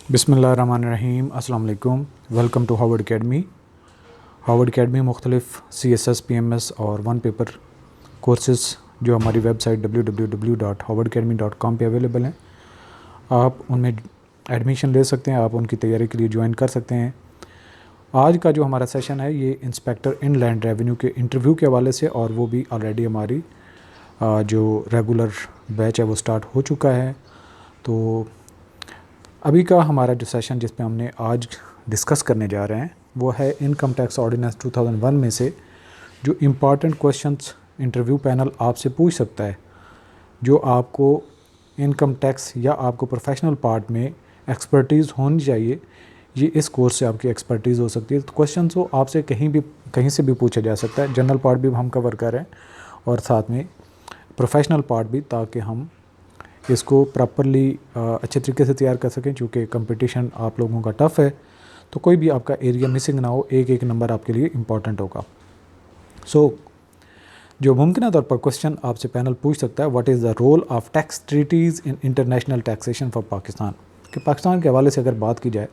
बिस्मिल्लाहिर्रहमानिर्रहीम, अस्सलाम वालेकुम। Welcome to Harvard academy. Harvard academy मुख्तलिफ़ CSS, PMS और वन पेपर कोर्सेज़ जो हमारी वेबसाइट www.harvardacademy.com पे अवेलेबल हैं। आप उनमें एडमिशन ले सकते हैं, आप उनकी तैयारी के लिए ज्वाइन कर सकते हैं। आज का जो हमारा सेशन है ये इंस्पेक्टर इनलैंड रेवेन्यू के इंटरव्यू के हवाले से, और वो भी ऑलरेडी हमारी जो रेगुलर बैच है वो स्टार्ट हो चुका है। तो अभी का हमारा जो सेशन जिस पे हमने आज डिस्कस करने जा रहे हैं वो है इनकम टैक्स ऑर्डिनेंस 2001 में से जो इम्पॉर्टेंट क्वेश्चंस इंटरव्यू पैनल आपसे पूछ सकता है, जो आपको इनकम टैक्स या आपको प्रोफेशनल पार्ट में एक्सपर्टीज़ होनी चाहिए। ये इस कोर्स से आपकी एक्सपर्टीज़ हो सकती है। तो क्वेश्चन को आपसे कहीं से भी पूछा जा सकता है। जनरल पार्ट भी हम कवर कर रहे हैं और साथ में प्रोफेशनल पार्ट भी, ताकि हम इसको प्रॉपरली अच्छे तरीके से तैयार कर सकें। चूँकि कंपटीशन आप लोगों का टफ़ है, तो कोई भी आपका एरिया मिसिंग ना हो, एक एक नंबर आपके लिए इम्पॉर्टेंट होगा। जो मुमकिन तौर पर क्वेश्चन आपसे पैनल पूछ सकता है, what is the role of tax treaties in international taxation for Pakistan. कि पाकिस्तान के हवाले से अगर बात की जाए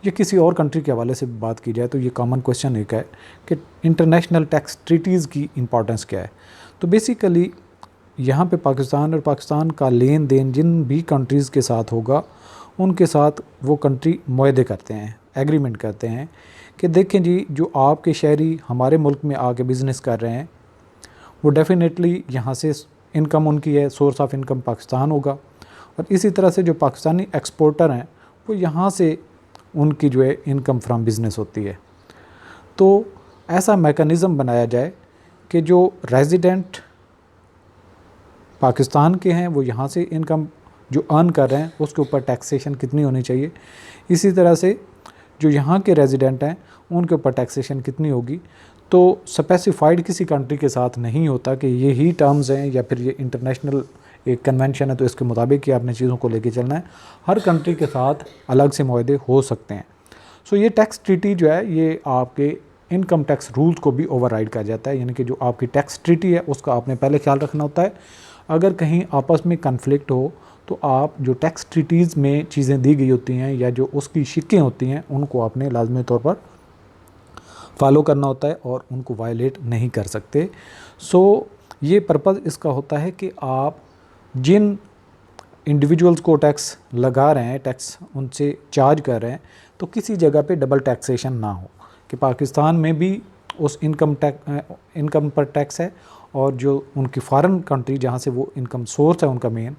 या किसी और कंट्री के हवाले से बात की जाए, तो ये कॉमन क्वेश्चन एक है कि इंटरनेशनल टैक्स ट्रीटीज़ की इंपॉर्टेंस क्या है। तो बेसिकली यहाँ पे पाकिस्तान और पाकिस्तान का लेन देन जिन भी कंट्रीज़ के साथ होगा, उनके साथ वो कंट्री मुआहदे करते हैं, एग्रीमेंट करते हैं कि देखें जी, जो आपके शहरी हमारे मुल्क में आके बिज़नेस कर रहे हैं वो डेफ़िनेटली यहाँ से इनकम उनकी है, सोर्स ऑफ इनकम पाकिस्तान होगा। और इसी तरह से जो पाकिस्तानी एक्सपोर्टर हैं वो यहाँ से उनकी जो है इनकम फ्रॉम बिज़नेस होती है। तो ऐसा मैकेनिज़्म बनाया जाए कि जो रेजिडेंट पाकिस्तान के हैं वो यहाँ से इनकम जो अर्न कर रहे हैं उसके ऊपर टैक्सेशन कितनी होनी चाहिए, इसी तरह से जो यहाँ के रेजिडेंट हैं उनके ऊपर टैक्सेशन कितनी होगी। तो स्पेसिफाइड किसी कंट्री के साथ नहीं होता कि ये ही टर्म्स हैं या फिर ये इंटरनेशनल एक कन्वेंशन है तो इसके मुताबिक ही आपने चीज़ों को लेके चलना है। हर कंट्री के साथ अलग से मुआहदे हो सकते हैं। ये टैक्स ट्रीटी जो है ये आपके इनकम टैक्स रूल्स को भी ओवरराइड कर जाता है, यानी कि जो आपकी टैक्स ट्रीटी है उसका आपने पहले ख्याल रखना होता है। अगर कहीं आपस में कन्फ्लिक्ट हो तो आप जो टैक्स ट्रीटीज़ में चीज़ें दी गई होती हैं या जो उसकी शिक्कें होती हैं उनको आपने लाजमी तौर पर फॉलो करना होता है और उनको वायलेट नहीं कर सकते। ये पर्पज़ इसका होता है कि आप जिन इंडिविजुअल्स को टैक्स लगा रहे हैं, टैक्स उनसे चार्ज कर रहे हैं, तो किसी जगह पे डबल टैक्सेशन ना हो, कि पाकिस्तान में भी उस इनकम पर टैक्स है और जो उनकी फॉरेन कंट्री जहाँ से वो इनकम सोर्स है उनका मेन,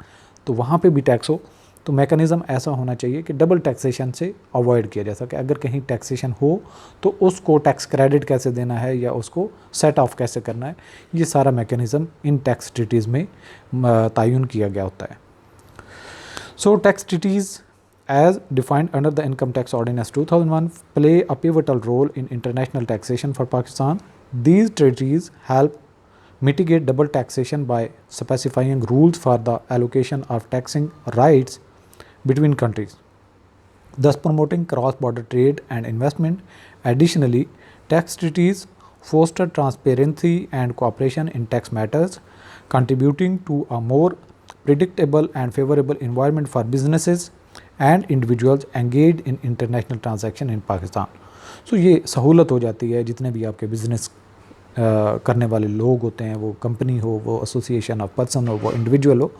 तो वहाँ पे भी टैक्स हो। तो मैकेनिज़्म ऐसा होना चाहिए कि डबल टैक्सेशन से अवॉइड किया जा सके। अगर कहीं टैक्सेशन हो तो उसको टैक्स क्रेडिट कैसे देना है या उसको सेट ऑफ कैसे करना है, ये सारा मैकेनिज़्म इन टैक्स ट्रीटीज़ में तयन किया गया होता है। Tax treaties as defined under the Income Tax Ordinance 2001 play a pivotal role in international taxation for Pakistan. These treaties help mitigate double taxation by specifying rules for the allocation of taxing rights between countries, thus promoting cross-border trade and investment. Additionally, tax treaties foster transparency and cooperation in tax matters, contributing to a more predictable and favorable environment for businesses and individuals engaged in international transaction in Pakistan. ये सहूलत हो जाती है जितने भी आपके business करने वाले लोग होते हैं, वो कंपनी हो, वो एसोसिएशन ऑफ पर्सन हो, वो इंडिविजुअल हो,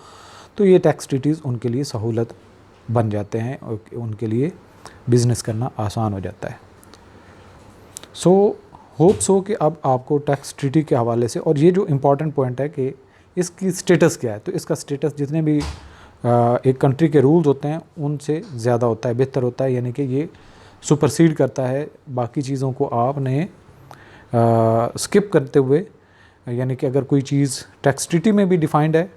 तो ये टैक्स ट्रीटीज़ उनके लिए सहूलत बन जाते हैं और उनके लिए बिज़नेस करना आसान हो जाता है। होप कि अब आपको टैक्स ट्रीटी के हवाले से, और ये जो इम्पॉर्टेंट पॉइंट है कि इसकी स्टेटस क्या है, तो इसका स्टेटस जितने भी एक कंट्री के रूल्स होते हैं उनसे ज़्यादा होता है, बेहतर होता है, यानी कि ये सुपरसीड करता है बाकी चीज़ों को। आपने स्किप करते हुए, यानी कि अगर कोई चीज़ टैक्स ट्रीटी में भी डिफाइंड है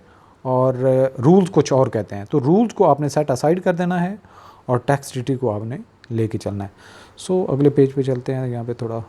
और रूल्स कुछ और कहते हैं, तो रूल्स को आपने सेट असाइड कर देना है और टैक्स ट्रीटी को आपने लेके चलना है। अगले पेज पे चलते हैं। यहाँ पे थोड़ा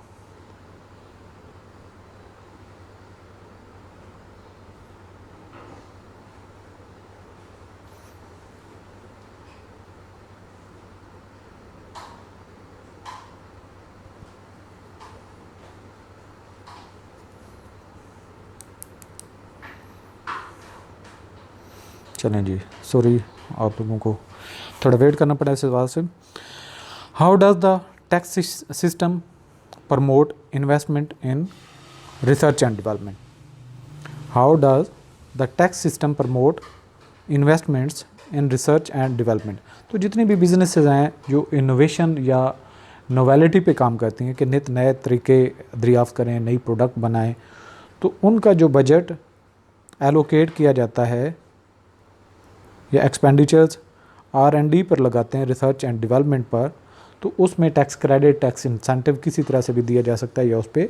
चलें जी, सॉरी आप लोगों को थोड़ा वेट करना पड़ा इस सवाल से। How does the tax system promote investment in research and development? How does the tax system promote investments in research and development? तो जितनी भी बिजनेसेस हैं जो इनोवेशन या नोवेलिटी पे काम करती हैं कि नित नए तरीके दरियाफ्त करें, नई प्रोडक्ट बनाएं, तो उनका जो बजट एलोकेट किया जाता है या एक्सपेंडिचर्स R&D पर लगाते हैं, रिसर्च एंड डेवलपमेंट पर, तो उसमें टैक्स क्रेडिट, टैक्स इंसेंटिव किसी तरह से भी दिया जा सकता है, या उस पर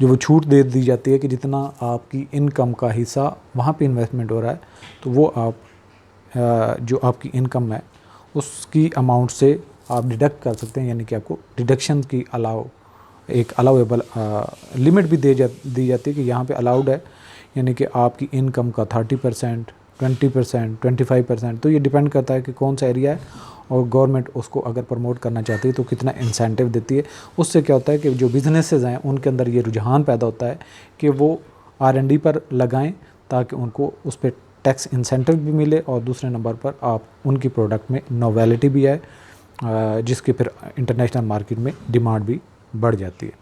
जो वो छूट दे दी जाती है कि जितना आपकी इनकम का हिस्सा वहाँ पे इन्वेस्टमेंट हो रहा है, तो वो आप जो आपकी इनकम है उसकी अमाउंट से आप डिडक्ट कर सकते हैं, यानी कि आपको डिडक्शन की एक अलाउेबल लिमिट भी दी जाती है कि यहाँ पे अलाउड है, यानी कि आपकी इनकम का 30%, 20%, 25%, तो ये डिपेंड करता है कि कौन सा एरिया है, और गवर्नमेंट उसको अगर प्रमोट करना चाहती है तो कितना इंसेंटिव देती है। उससे क्या होता है कि जो बिजनेसेस हैं उनके अंदर ये रुझान पैदा होता है कि वो R&D पर लगाएं, ताकि उनको उस पर टैक्स इंसेंटिव भी मिले, और दूसरे नंबर पर आप उनकी प्रोडक्ट में नोवेलिटी भी आए, जिसकी फिर इंटरनेशनल मार्केट में डिमांड भी बढ़ जाती है।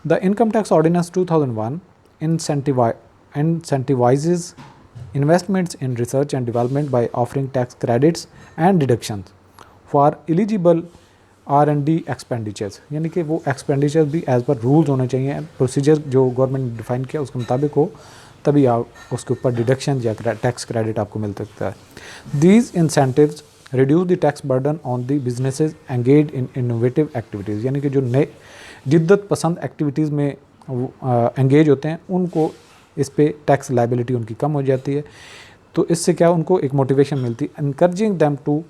The income tax ordinance 2001 incentivizes investments in research and development by offering tax credits and deductions for eligible R&D expenditures, यानी कि वो एक्सपेंडिचर भी एज पर रूल्स होने चाहिए, प्रोसीजर जो गवर्नमेंट ने डिफाइन किया उसके मुताबिक हो, तभी आप उसके ऊपर डिडक्शन या टैक्स क्रेडिट आपको मिल सकता है। These incentives reduce the tax burden on the businesses engage in innovative activities, यानी कि जो नए जिद्दत पसंद एक्टिविटीज़ में एंगेज होते हैं उनको इस पे टैक्स लायबिलिटी उनकी कम हो जाती है। तो इससे क्या उनको एक मोटिवेशन मिलती है, encouraging them to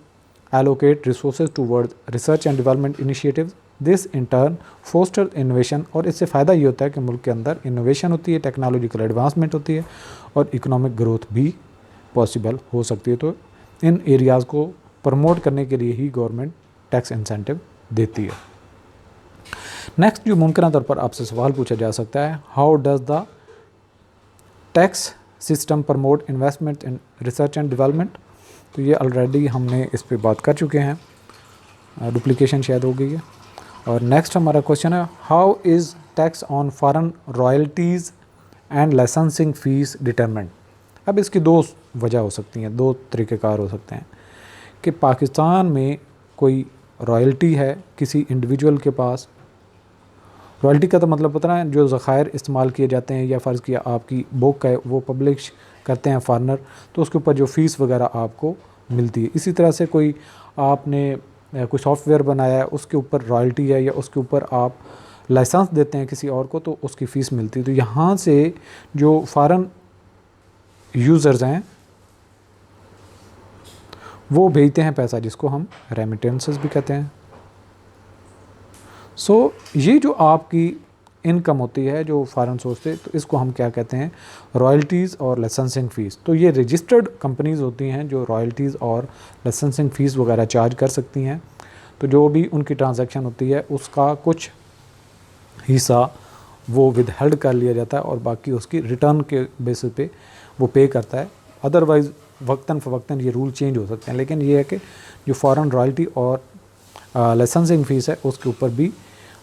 allocate resources toward research and development initiatives, this in turn foster innovation, और इससे फ़ायदा ये होता है कि मुल्क के अंदर इनोवेशन होती है, टेक्नोलॉजिकल एडवांसमेंट होती है, और इकोनॉमिक ग्रोथ भी पॉसिबल हो सकती है। तो इन एरियाज़ को प्रमोट करने के लिए ही गवर्नमेंट टैक्स इंसेंटिव देती है। नेक्स्ट जो मुमकिन तौर पर आपसे सवाल पूछा जा सकता है, how does the tax system promote investment in research and development? तो ये ऑलरेडी हमने इस पे बात कर चुके हैं, डुप्लीकेशन शायद हो गई है। और नेक्स्ट हमारा क्वेश्चन है, how is tax on foreign royalties and licensing fees determined? अब इसकी दो वजह हो सकती हैं, दो तरीक़ेकार हो सकते हैं कि पाकिस्तान में कोई रॉयल्टी है किसी इंडिविजुअल के पास। रॉयल्टी का तो मतलब पता है जो ज़खायर इस्तेमाल किए जाते हैं, या फ़र्ज़ किया आपकी बुक है वो पब्लिश करते हैं फॉरनर, तो उसके ऊपर जो फ़ीस वगैरह आपको मिलती है। इसी तरह से कोई आपने कोई सॉफ्टवेयर बनाया है उसके ऊपर रॉयल्टी है, या उसके ऊपर आप लाइसेंस देते हैं किसी और को तो उसकी फ़ीस मिलती है। तो यहाँ से जो फॉरेन यूज़र्स हैं वो भेजते हैं पैसा, जिसको हम रेमिटेंसेस भी कहते हैं। सो ये जो आपकी इनकम होती है जो फॉरेन सोर्स से, तो इसको हम क्या कहते हैं, रॉयल्टीज़ और लाइसेंसिंग फ़ीस। तो ये रजिस्टर्ड कंपनीज़ होती हैं जो रॉयल्टीज़ और लाइसेंसिंग फ़ीस वगैरह चार्ज कर सकती हैं। तो जो भी उनकी ट्रांजैक्शन होती है उसका कुछ हिस्सा वो विद हेल्ड कर लिया जाता है, और बाकी उसकी रिटर्न के बेसिस पे वो पे करता है। अदरवाइज़ वक्तन फ़वक्तन ये रूल चेंज हो सकते हैं, लेकिन ये है कि जो फॉरेन रॉयल्टी और लाइसेंसिंग फ़ीस है उसके ऊपर भी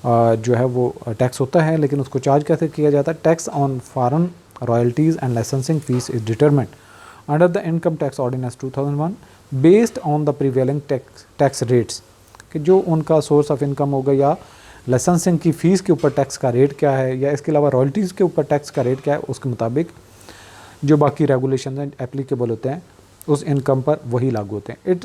जो है वो टैक्स होता है, लेकिन उसको चार्ज कैसे किया जाता है? Tax on foreign royalties and licensing fees is determined under the income tax ordinance 2001 based on the prevailing tax rates, कि जो उनका सोर्स ऑफ इनकम होगा, या लाइसेंसिंग की फ़ीस के ऊपर टैक्स का रेट क्या है, या इसके अलावा रॉयल्टीज़ के ऊपर टैक्स का रेट क्या है, उसके मुताबिक जो बाकी रेगुलेशन हैं एप्लीकेबल होते हैं उस इनकम पर वही लागू होते हैं। It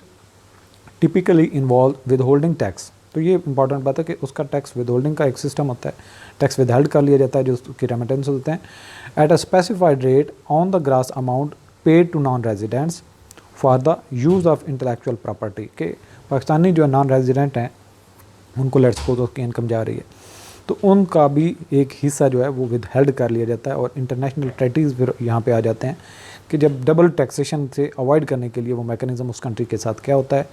typically involve with holding tax. तो ये इंपॉर्टेंट बात है कि उसका टैक्स विद होल्डिंग का एक सिस्टम होता है, टैक्स विद हेल्ड कर लिया जाता है जो उसकी रेमिटेंस होते हैं, at a specified rate on the gross amount paid to non residents for the use of intellectual property. के पाकिस्तानी जो नॉन रेजिडेंट हैं उनको लेट्स सपोज उसकी इनकम जा रही है, तो उनका भी एक हिस्सा जो है वो विद हेल्ड कर लिया जाता है। और इंटरनेशनल ट्रेटीज़ फिर यहाँ पे आ जाते हैं कि जब डबल टैक्सेशन से अवॉइड करने के लिए वो मैकेनिज़्म उस कंट्री के साथ क्या होता है,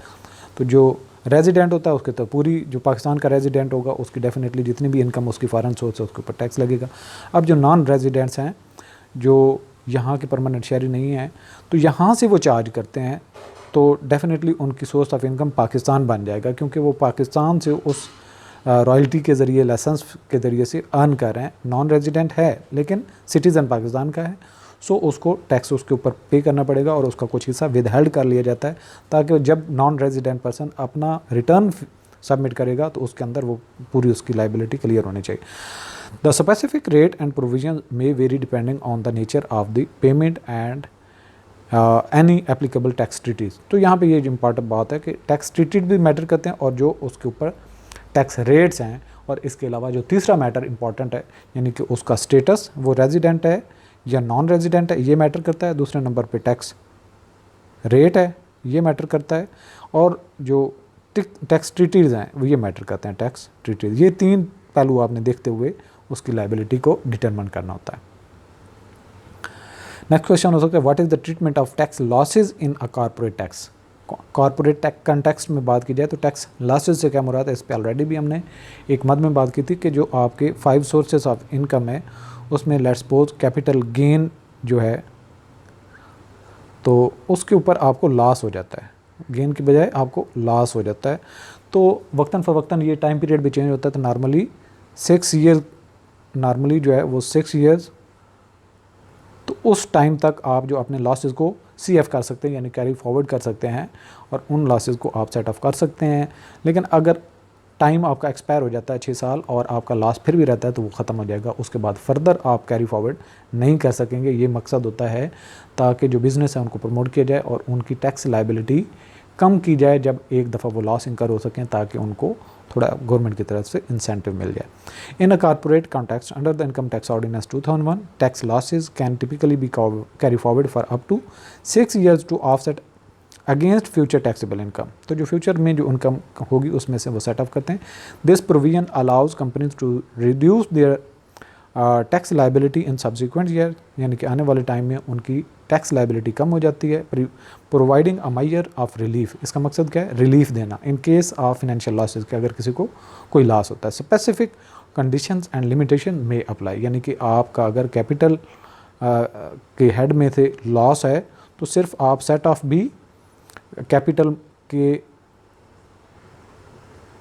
तो जो रेजिडेंट होता है उसके तो पूरी, जो पाकिस्तान का रेजिडेंट होगा उसकी डेफिनेटली जितनी भी इनकम उसकी फॉरेन सोर्स है उसके ऊपर टैक्स लगेगा। अब जो नॉन रेजिडेंट्स हैं जो यहाँ के परमानेंट शहरी नहीं हैं, तो यहाँ से वो चार्ज करते हैं तो डेफिनेटली उनकी सोर्स ऑफ इनकम पाकिस्तान बन जाएगा, क्योंकि वो पाकिस्तान से उस रॉयल्टी के ज़रिए, लाइसेंस के ज़रिए से अर्न कर रहे हैं। नॉन रेजिडेंट है लेकिन सिटीज़न पाकिस्तान का है, सो उसको टैक्स उसके ऊपर पे करना पड़ेगा और उसका कुछ हिस्सा विदहेल्ड कर लिया जाता है, ताकि जब नॉन रेजिडेंट पर्सन अपना रिटर्न सबमिट करेगा तो उसके अंदर वो पूरी उसकी लाइबिलिटी क्लियर होनी चाहिए। The specific rate and provision may very depending on the nature of the payment and any applicable tax treaties. तो यहाँ पे ये इंपॉर्टेंट बात है कि टैक्स ट्रीटीज भी मैटर करते हैं और जो उसके ऊपर टैक्स रेट्स हैं, और इसके अलावा जो तीसरा मैटर इंपॉर्टेंट है यानी कि उसका स्टेटस, वो रेजिडेंट है या नॉन रेजिडेंट है, ये मैटर करता है। दूसरे नंबर पे टैक्स रेट है, ये मैटर करता है, और जो टैक्स ट्रीटीज़ हैं वो ये मैटर करते हैं, टैक्स ट्रीटीज़। ये तीन पहलू आपने देखते हुए उसकी लाइबिलिटी को डिटरमिन करना होता है। नेक्स्ट क्वेश्चन हो सकता है, what is the treatment of tax losses in a corporate tax. Corporate tax context में बात की जाए तो टैक्स लॉसेज से क्या मुराद है, इस पर ऑलरेडी भी हमने एक मद में बात की थी कि जो आपके 5 सोर्सेज ऑफ इनकम है उसमें लेट्स सपोज कैपिटल गेन जो है तो उसके ऊपर आपको लॉस हो जाता है, गेन की बजाय आपको लॉस हो जाता है। तो वक्तन फ़वक्तन ये टाइम पीरियड भी चेंज होता है, तो नॉर्मली 6 ईयर्स नॉर्मली जो है वो 6 ईयर्स, तो उस टाइम तक आप जो अपने लॉसेस को CF कर सकते हैं यानी कैरी फॉरवर्ड कर सकते हैं और उन लॉसेस को आप सेट ऑफ कर सकते हैं। लेकिन अगर टाइम आपका एक्सपायर हो जाता है 6 साल और आपका लॉस फिर भी रहता है तो वो ख़त्म हो जाएगा, उसके बाद फर्दर आप कैरी फॉरवर्ड नहीं कर सकेंगे। ये मकसद होता है ताकि जो बिज़नेस है उनको प्रमोट किया जाए और उनकी टैक्स लाइबिलिटी कम की जाए जब एक दफ़ा वो लॉस इनकर हो सकें, ताकि उनको थोड़ा गवर्नमेंट की तरफ से इंसेंटिव मिल जाए। In a corporate context under the income tax ordinance 2001 tax losses can typically be carry forward for up to 6 years to offset against future taxable income. तो जो फ्यूचर में जो इनकम होगी उसमें से वो सेट ऑफ करते हैं। This provision allows companies to reduce their tax liability in subsequent year, यानी कि आने वाले टाइम में उनकी टैक्स लाइबिलिटी कम हो जाती है। Providing a measure of relief, इसका मकसद क्या है, रिलीफ देना in case of financial losses के अगर किसी को कोई लॉस होता है। स्पेसिफिक कंडीशंस एंड लिमिटेशन में अप्लाई, यानी कि आपका अगर कैपिटल के हेड में से लॉस है तो सिर्फ आप सेट ऑफ भी कैपिटल के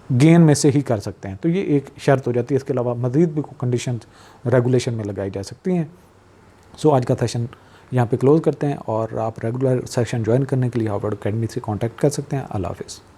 गेन में से ही कर सकते हैं, तो ये एक शर्त हो जाती है। इसके अलावा मज़ीद भी कंडीशन रेगुलेशन में लगाई जा सकती हैं। सो आज का सेशन यहाँ पे क्लोज़ करते हैं और आप रेगुलर सेशन ज्वाइन करने के लिए हार्वर्ड अकेडमी से कांटेक्ट कर सकते हैं। अल्लाह हाफ़िज़।